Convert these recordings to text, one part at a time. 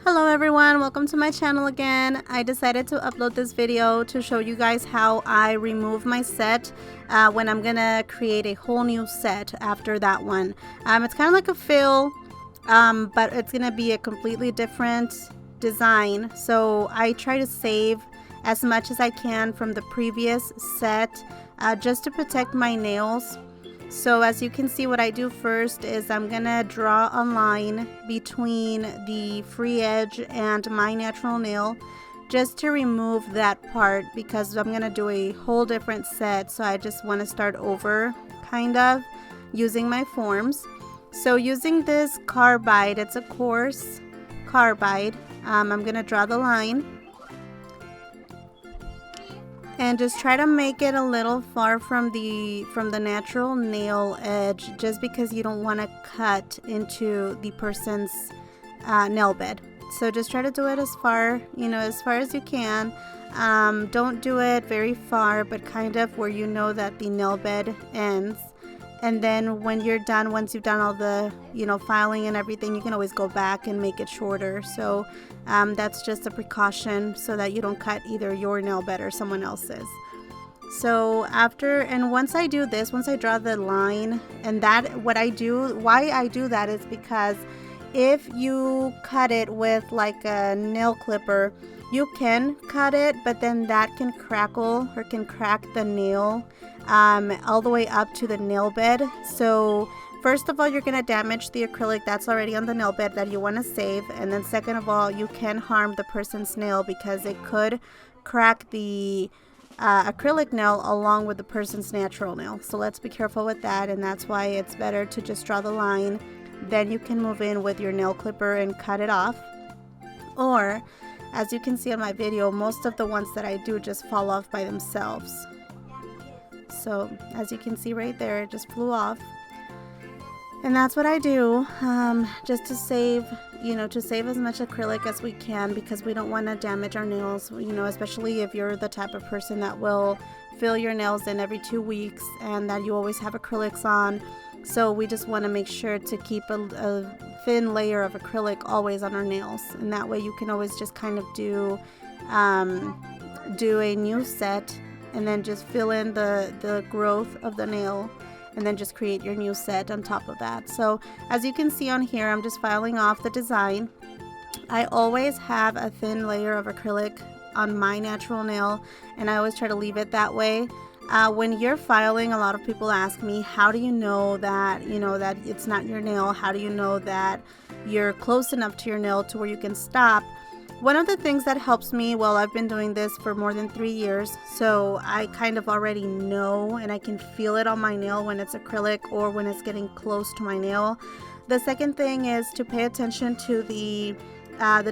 Hello everyone, welcome to my channel again. I decided to upload this video to show you guys how I remove my set when I'm gonna create a whole new set after that one. It's kind of like a fill, but it's gonna be a completely different design. So I try to save as much as I can from the previous set just to protect my nails. So as you can see, what I do first is I'm gonna draw a line between the free edge and my natural nail just to remove that part, because I'm gonna do a whole different set. So I just want to start over kind of using my forms. So using this carbide, it's a coarse carbide, I'm gonna draw the line and just try to make it a little far from the natural nail edge, just because you don't want to cut into the person's nail bed. So just try to do it as far, as far as you can. Don't do it very far, but kind of where you know that the nail bed ends. And then when you're done, once you've done all the, filing and everything, you can always go back and make it shorter. So that's just a precaution so that you don't cut either your nail bed or someone else's. So once I do this, once I draw the line, and why I do that is because if you cut it with like a nail clipper, you can cut it, but then that can crackle or can crack the nail all the way up to the nail bed. So first of all, you're going to damage the acrylic that's already on the nail bed that you want to save. And then second of all, you can harm the person's nail because it could crack the acrylic nail along with the person's natural nail. So let's be careful with that, and that's why it's better to just draw the line. Then you can move in with your nail clipper and cut it off. Or, as you can see on my video, most of the ones that I do just fall off by themselves. So as you can see right there, it just flew off. And that's what I do, just to save, as much acrylic as we can, because we don't want to damage our nails, especially if you're the type of person that will fill your nails in every 2 weeks and that you always have acrylics on. So we just want to make sure to keep a thin layer of acrylic always on our nails, and that way you can always just kind of do a new set and then just fill in the growth of the nail and then just create your new set on top of that. So as you can see on here, I'm just filing off the design. I always have a thin layer of acrylic on my natural nail, and I always try to leave it that way. When you're filing, a lot of people ask me, how do you know that that it's not your nail? How do you know that you're close enough to your nail to where you can stop? One of the things that helps me, well, I've been doing this for more than 3 years, so I kind of already know, and I can feel it on my nail when it's acrylic or when it's getting close to my nail. The second thing is to pay attention to the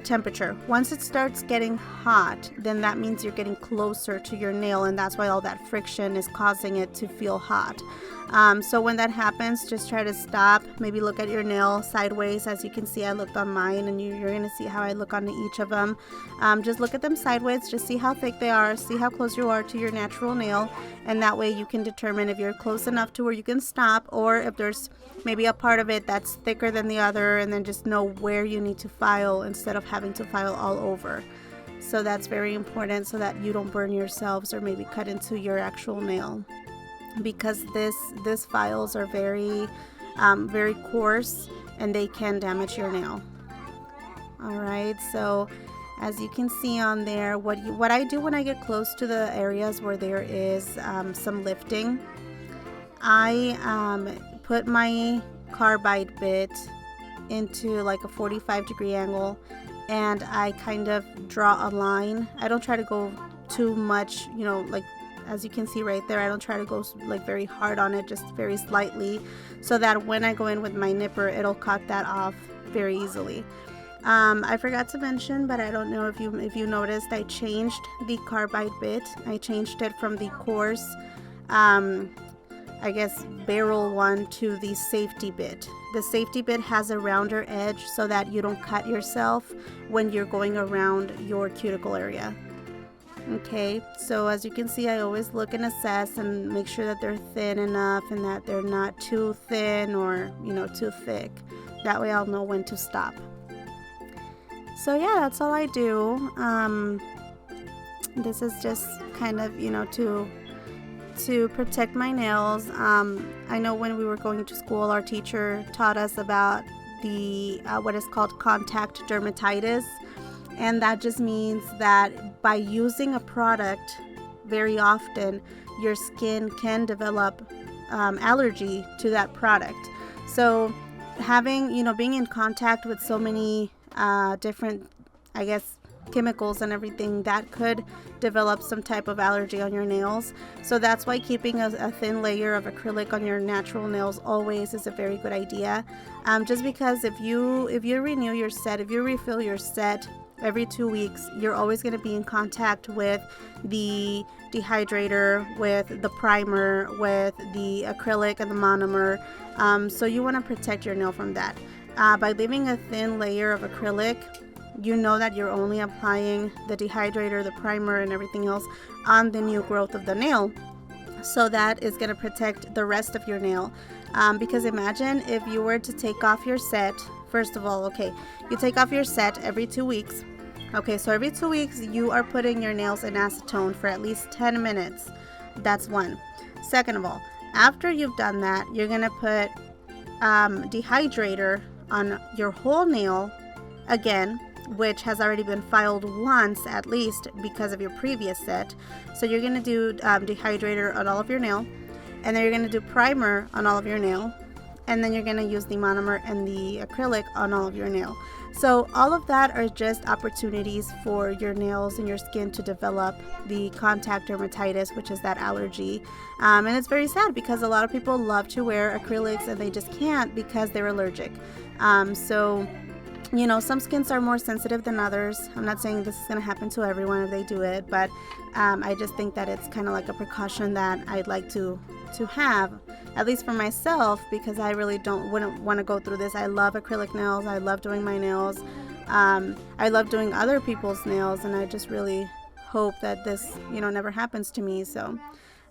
temperature. Once it starts getting hot, then that means you're getting closer to your nail, and that's why all that friction is causing it to feel hot. So when that happens, just try to stop, maybe look at your nail sideways. As you can see, I looked on mine, and you're going to see how I look on each of them. Just look at them sideways, just see how thick they are, see how close you are to your natural nail, and that way you can determine if you're close enough to where you can stop, or if there's maybe a part of it that's thicker than the other, and then just know where you need to file instead of having to file all over. So that's very important, so that you don't burn yourselves or maybe cut into your actual nail, because this files are very very coarse and they can damage your nail. All right, so as you can see on there, what I do when I get close to the areas where there is some lifting, I put my carbide bit into like a 45-degree angle, and I kind of draw a line. I don't try to go too much, like as you can see right there, I don't try to go like very hard on it, just very slightly, so that when I go in with my nipper, it'll cut that off very easily. I forgot to mention, but I don't know if you noticed, I changed the carbide bit. I changed it from the coarse I guess barrel one to the safety bit. The safety bit has a rounder edge so that you don't cut yourself when you're going around your cuticle area. Okay, so as you can see, I always look and assess and make sure that they're thin enough and that they're not too thin or too thick. That way I'll know when to stop. So yeah, that's all I do. This is just kind of, to protect my nails. I know when we were going to school, our teacher taught us about the what is called contact dermatitis, and that just means that by using a product very often, your skin can develop allergy to that product. So having, being in contact with so many different, I guess, chemicals and everything, that could develop some type of allergy on your nails. So that's why keeping a thin layer of acrylic on your natural nails always is a very good idea. Just because if you renew your set, if you refill your set every 2 weeks, you're always going to be in contact with the dehydrator, with the primer, with the acrylic and the monomer. So you want to protect your nail from that. By leaving a thin layer of acrylic, you know that you're only applying the dehydrator, the primer, and everything else on the new growth of the nail. So that is going to protect the rest of your nail. Because imagine if you were to take off your set. First of all, okay, you take off your set every 2 weeks. Okay, so every 2 weeks you are putting your nails in acetone for at least 10 minutes. That's one. Second of all, after you've done that, you're going to put dehydrator on your whole nail again, which has already been filed once at least because of your previous set. So you're going to do dehydrator on all of your nail, and then you're going to do primer on all of your nail, and then you're going to use the monomer and the acrylic on all of your nail. So all of that are just opportunities for your nails and your skin to develop the contact dermatitis, which is that allergy. And it's very sad because a lot of people love to wear acrylics and they just can't because they're allergic. So some skins are more sensitive than others. I'm not saying this is going to happen to everyone if they do it, but I just think that it's kind of like a precaution that I'd like to have, at least for myself, because I really wouldn't want to go through this. I love acrylic nails. I love doing my nails. I love doing other people's nails, and I just really hope that this, never happens to me. So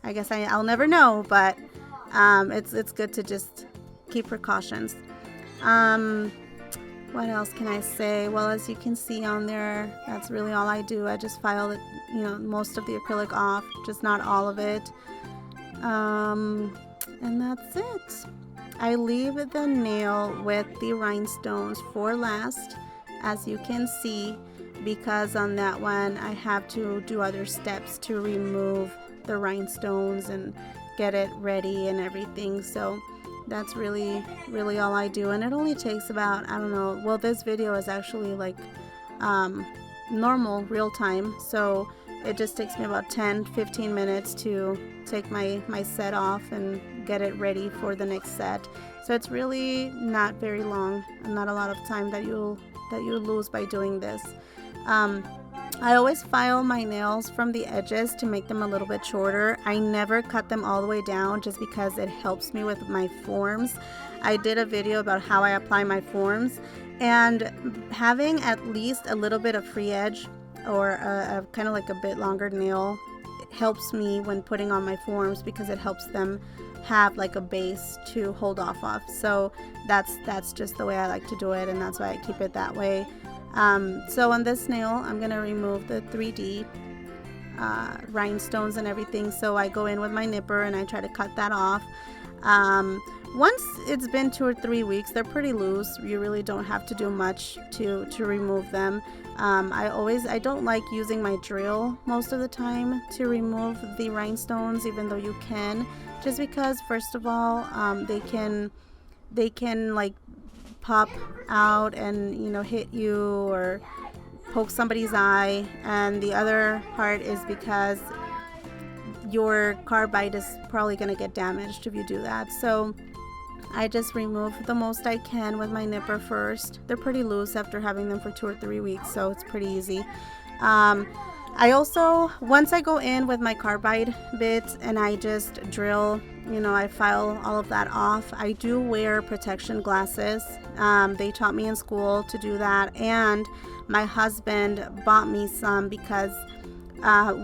I guess I'll never know, but it's good to just keep precautions. What else can I say? Well, as you can see on there, that's really all I do. I just file it, most of the acrylic off, just not all of it. And that's it. I leave the nail with the rhinestones for last, as you can see, because on that one I have to do other steps to remove the rhinestones and get it ready and everything. So that's really all I do, and it only takes about, I don't know, well, this video is actually like normal real time, so it just takes me about 10-15 minutes to take my set off and get it ready for the next set. So it's really not very long and not a lot of time that you'll lose by doing this. I always file my nails from the edges to make them a little bit shorter. I never cut them all the way down just because it helps me with my forms. I did a video about how I apply my forms, and having at least a little bit of free edge or a kind of like a bit longer nail helps me when putting on my forms, because it helps them have like a base to hold off of. So that's just the way I like to do it, and that's why I keep it that way. So on this nail, I'm going to remove the 3D rhinestones and everything. So I go in with my nipper and I try to cut that off. Once it's been 2 or 3 weeks, they're pretty loose. You really don't have to do much to remove them. I don't like using my drill most of the time to remove the rhinestones, even though you can, just because first of all, they can like pop out and hit you or poke somebody's eye, and the other part is because your carbide is probably going to get damaged if you do that. So I just remove the most I can with my nipper first. They're pretty loose after having them for 2 or 3 weeks, so it's pretty easy. I also, once I go in with my carbide bits and I just drill, I file all of that off. I do wear protection glasses. They taught me in school to do that, and my husband bought me some because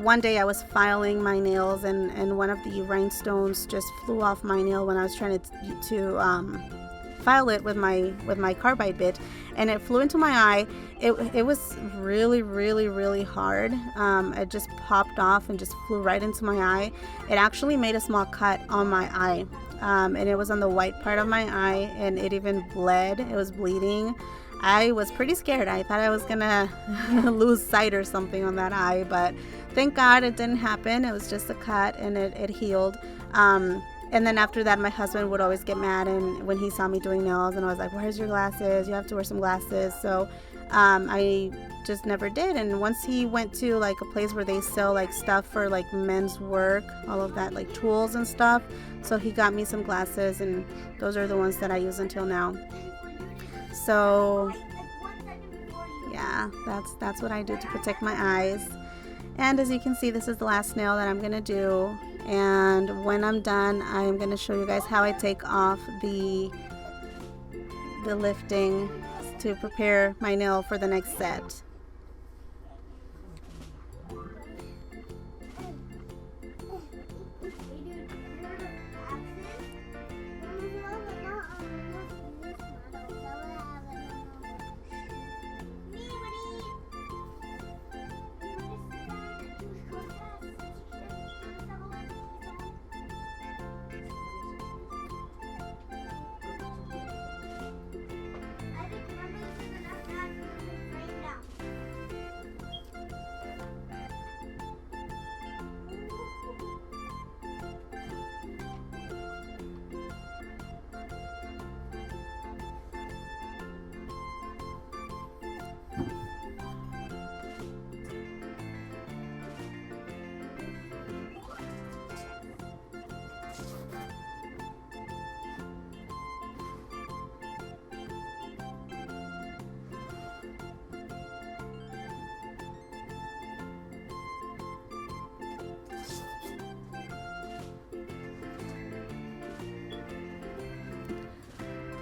one day I was filing my nails and one of the rhinestones just flew off my nail when I was trying to file it with my carbide bit, and it flew into my eye. It was really, really, really hard. It just popped off and just flew right into my eye. It actually made a small cut on my eye, and it was on the white part of my eye, and it even bled. It was bleeding. I was pretty scared. I thought I was gonna lose sight or something on that eye, but thank God it didn't happen. It was just a cut, and it healed. And then after that, my husband would always get mad, and when he saw me doing nails, and I was like, where's your glasses? You have to wear some glasses. So I just never did. And once he went to like a place where they sell like stuff for like men's work, all of that, like tools and stuff, so he got me some glasses, and those are the ones that I use until now. So yeah, that's what I do to protect my eyes. And as you can see, this is the last nail that I'm gonna do, and when I'm done, I'm gonna show you guys how I take off the lifting to prepare my nail for the next set.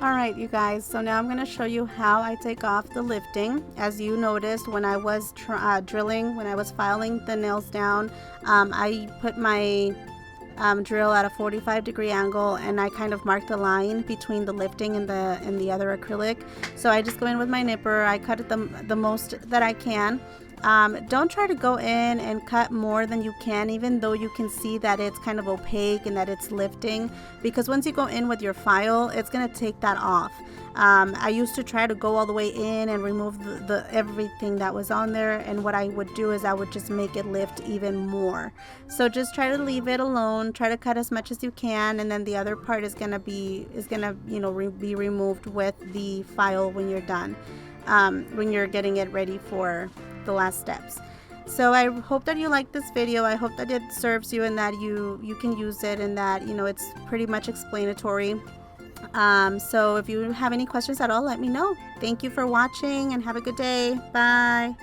Alright, you guys, so now I'm going to show you how I take off the lifting. As you noticed, when I was drilling, when I was filing the nails down, I put my drill at a 45-degree angle, and I kind of marked the line between the lifting and the other acrylic. So I just go in with my nipper, I cut it the most that I can. Don't try to go in and cut more than you can, even though you can see that it's kind of opaque and that it's lifting, because once you go in with your file, it's going to take that off. I used to try to go all the way in and remove the everything that was on there, and what I would do is I would just make it lift even more. So just try to leave it alone, try to cut as much as you can, and then the other part is gonna be be removed with the file when you're done, when you're getting it ready for the last steps. So I hope that you like this video. I hope that it serves you and that you can use it, and that it's pretty much explanatory. So if you have any questions at all, let me know. Thank you for watching, and have a good day. Bye.